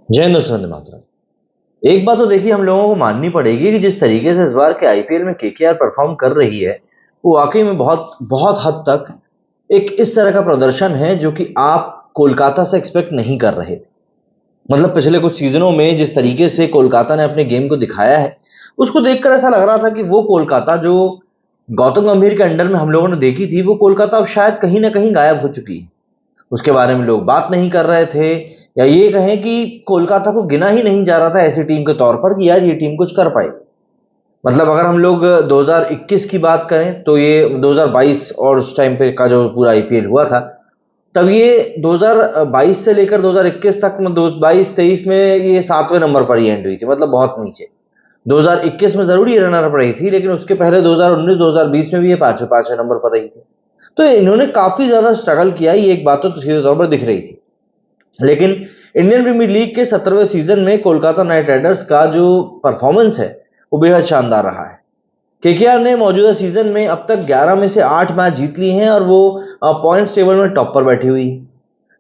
जय हिंद वंदे मातरम। एक बात तो देखिए हम लोगों को माननी पड़ेगी कि जिस तरीके से इस बार के आईपीएल में केकेआर परफॉर्म कर रही है वो वाकई में बहुत बहुत हद तक एक इस तरह का प्रदर्शन है जो कि आप कोलकाता से एक्सपेक्ट नहीं कर रहे। मतलब पिछले कुछ सीजनों में जिस तरीके से कोलकाता ने अपने गेम को दिखाया है उसको देखकर ऐसा लग रहा था कि वो कोलकाता जो गौतम गंभीर के अंडर में हम लोगों ने देखी थी वो कोलकाता अब शायद कहीं ना कहीं गायब हो चुकी है। उसके बारे में लोग बात नहीं कर रहे थे, या ये कहें कि कोलकाता को गिना ही नहीं जा रहा था ऐसी टीम के तौर पर कि यार ये टीम कुछ कर पाई। मतलब अगर हम लोग 2021 की बात करें तो ये 2022 और उस टाइम पे का जो पूरा आईपीएल हुआ था, तब ये 2022 से लेकर 2021 तक में 22-23 में ये 7वें नंबर पर ही एंड हुई थी, मतलब बहुत नीचे। 2021 में जरूर ये रनर अप रही थी, लेकिन उसके पहले 2019-2020 में भी ये पांचवें पांचवें नंबर पर रही थी। तो इन्होंने काफी ज्यादा स्ट्रगल किया, ये एक बात तो सीधे तौर पर दिख रही थी। लेकिन इंडियन प्रीमियर लीग के 17वें सीजन में कोलकाता नाइट राइडर्स का जो परफॉर्मेंस है वो बेहद शानदार रहा है। केकेआर ने मौजूदा सीजन में अब तक 11 में से 8 मैच जीत लिए हैं और वो पॉइंट्स टेबल में टॉप पर बैठी हुई है।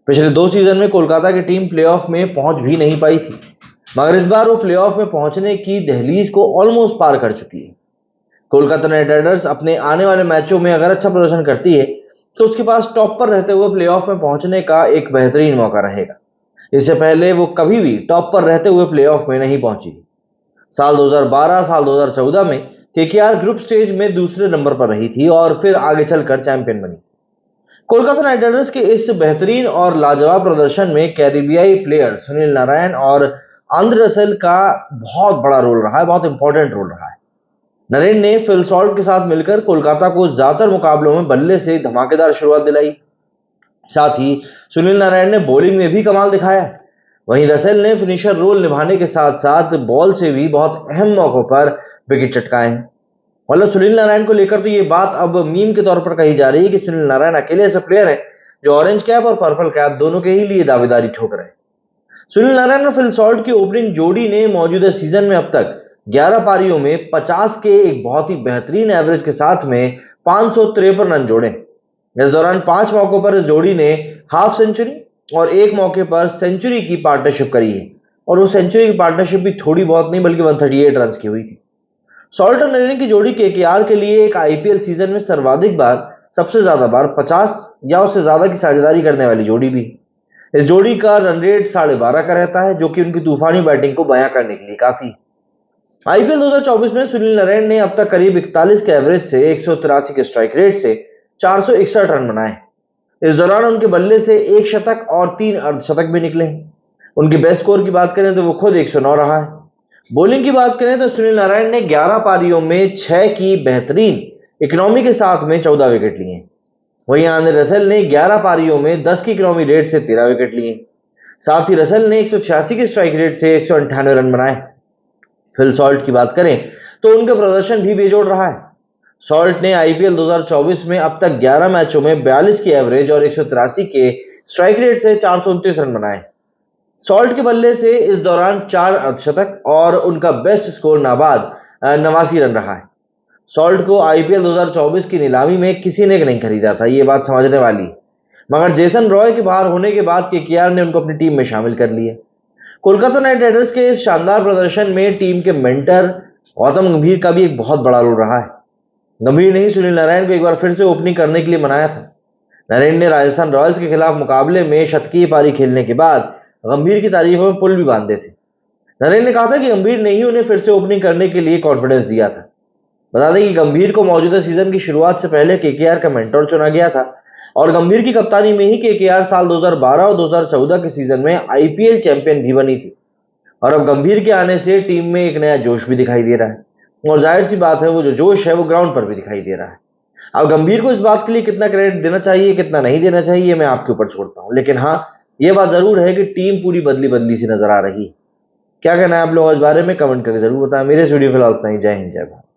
पिछले 2 सीजन में कोलकाता की टीम प्लेऑफ में पहुंच भी नहीं पाई थी, मगर इस बार वो प्लेऑफ में पहुंचने की दहलीज को ऑलमोस्ट पार कर चुकी है। कोलकाता नाइट राइडर्स अपने आने वाले मैचों में अगर अच्छा प्रदर्शन करती है तो उसके पास टॉप पर रहते हुए प्लेऑफ में पहुंचने का एक बेहतरीन मौका रहेगा। इससे पहले वो कभी भी टॉप पर रहते हुए प्लेऑफ में नहीं पहुंची। साल 2012 साल 2014 में केकेआर ग्रुप स्टेज में दूसरे नंबर पर रही थी और फिर आगे चलकर चैंपियन बनी। कोलकाता नाइट राइडर्स के इस बेहतरीन और लाजवाब प्रदर्शन में कैरिबियाई प्लेयर सुनील नारायण और आंद्रे रसेल का बहुत बड़ा रोल रहा है, बहुत इंपॉर्टेंट रोल रहा है। नरेन ने फिल सॉल्ट के साथ मिलकर कोलकाता को ज्यादातर मुकाबलों में बल्ले से धमाकेदार शुरुआत दिलाई। साथ ही सुनील नारायण ने बॉलिंग में भी कमाल दिखाया। वहीं रसेल ने फिनिशर रोल निभाने के साथ साथ बॉल से भी बहुत अहम मौकों पर विकेट चटकाए हैं। मतलब सुनील नारायण को लेकर तो ये बात अब मीम के तौर पर कही जा रही है कि सुनील नारायण अकेले ऐसे प्लेयर है जो ऑरेंज कैप और पर्पल कैप दोनों के ही लिए दावेदारी ठोक रहे हैं। सुनील नारायण और फिल सॉल्ट की ओपनिंग जोड़ी ने मौजूदा सीजन में अब तक 11 पारियों में 50 के एक बहुत ही बेहतरीन एवरेज के साथ में 553 रन जोड़े। इस दौरान 5 मौकों पर इस जोड़ी ने हाफ सेंचुरी और एक मौके पर सेंचुरी की पार्टनरशिप करी है, और वो सेंचुरी की पार्टनरशिप भी थोड़ी बहुत नहीं बल्कि 138 रन की हुई थी। सॉल्ट और नरेन की जोड़ी केकेआर के लिए एक आईपीएल सीजन में सर्वाधिक बार, सबसे ज्यादा बार 50 या उससे ज्यादा की साझेदारी करने वाली जोड़ी भी। इस जोड़ी का रन रेट 12.5 का रहता है, जो कि उनकी तूफानी बैटिंग को बयां करने के लिए काफी। आईपीएल 2024 में सुनील नारायण ने अब तक करीब 41 के एवरेज से 183 के स्ट्राइक रेट से 461 रन बनाए। इस दौरान उनके बल्ले से एक शतक और 3 अर्धशतक भी निकले हैं। उनकी बेस्ट स्कोर की बात करें तो वो खुद 109 रहा है। बॉलिंग की बात करें तो सुनील नारायण ने 11 पारियों में 6 की बेहतरीन इकोनॉमी के साथ में 14 विकेट लिए। वहीं आंद्रे रसेल ने 11 पारियों में 10 की इकोनॉमी रेट से 13 विकेट लिए। साथ ही रसेल ने 186 के स्ट्राइक रेट से 198 रन बनाए। फिल सॉल्ट की बात करें तो उनका प्रदर्शन भी बेजोड़ रहा है। सॉल्ट ने आईपीएल 2024 में अब तक 11 मैचों में 42 की एवरेज और 183 के स्ट्राइक रेट से 429 रन बनाए। सॉल्ट के बल्ले से इस दौरान 4 अर्धशतक और उनका बेस्ट स्कोर नाबाद 89 रन रहा है। सॉल्ट को आईपीएल 2024 की नीलामी में किसी ने नहीं खरीदा था, ये बात समझने वाली है। मगर जेसन रॉय के बाहर होने के बाद केकेआर ने उनको अपनी टीम में शामिल कर लिया। कोलकाता नाइट राइडर्स के इस शानदार प्रदर्शन में टीम के मेंटर गौतम गंभीर का भी एक बहुत बड़ा रोल रहा है। गंभीर ने ही सुनील नारायण को एक बार फिर से ओपनिंग करने के लिए मनाया था। नरेन ने राजस्थान रॉयल्स के खिलाफ मुकाबले में शतकीय पारी खेलने के बाद गंभीर की तारीफों में पुल भी बांधे थे। नरेन ने कहा था कि गंभीर ने ही उन्हें फिर से ओपनिंग करने के लिए कॉन्फिडेंस दिया था। बता दें कि गंभीर को मौजूदा सीजन की शुरुआत से पहले केकेआर का मेंटर चुना गया था, और गंभीर की कप्तानी में ही केकेआर साल 2012 और 2014 के सीजन में आईपीएल चैंपियन भी बनी थी। और अब गंभीर के आने से टीम में एक नया जोश भी दिखाई दे रहा है, और जाहिर सी बात है वो जो जोश है वो ग्राउंड पर भी दिखाई दे रहा है। अब गंभीर को इस बात के लिए कितना क्रेडिट देना चाहिए कितना नहीं देना चाहिए मैं आपके ऊपर छोड़ता हूं, लेकिन हाँ ये बात जरूर है कि टीम पूरी बदली बदली सी नजर आ रही है। क्या कहना है आप लोग इस बारे में कमेंट करके जरूर बताएं। मेरे इस वीडियो फिलहाल इतना ही। जय हिंद जय भारत।